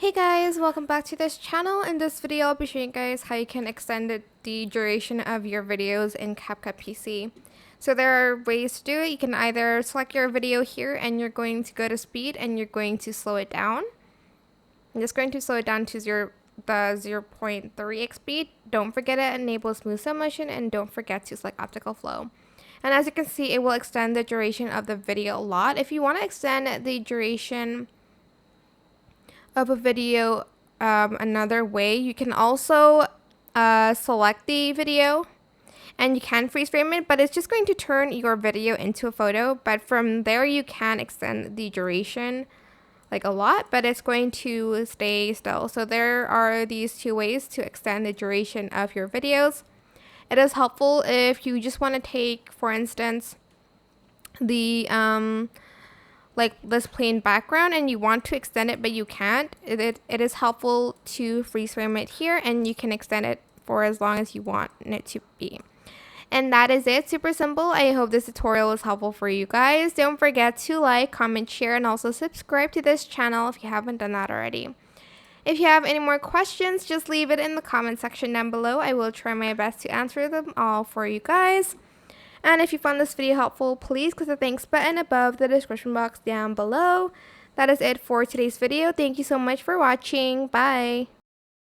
Hey guys, welcome back to this channel. In this video, I'll be showing you guys how you can extend the duration of your videos in CapCut PC. So there are ways to do it. You can either select your video here and you're going to go to speed and you're going to slow it down. I'm just going to slow it down to the 0.3x speed. Don't forget it enables smooth slow motion, and don't forget to select optical flow. And as you can see, it will extend the duration of the video a lot. If you want to extend the duration of a video another way, you can also select the video and you can freeze frame it, but it's just going to turn your video into a photo. But from there you can extend the duration like a lot, but it's going to stay still. So there are these two ways to extend the duration of your videos. It is helpful if you just want to take, for instance, the like this plain background and you want to extend it but you can't. It is helpful to freeze frame it here, and you can extend it for as long as you want it to be. And that is it. Super simple. I hope this tutorial was helpful for you guys. Don't forget to like, comment, share, and also subscribe to this channel if you haven't done that already. If you have any more questions, just leave it in the comment section down below. I will try my best to answer them all for you guys. And if you found this video helpful, please click the thanks button above the description box down below. That is it for today's video. Thank you so much for watching. Bye.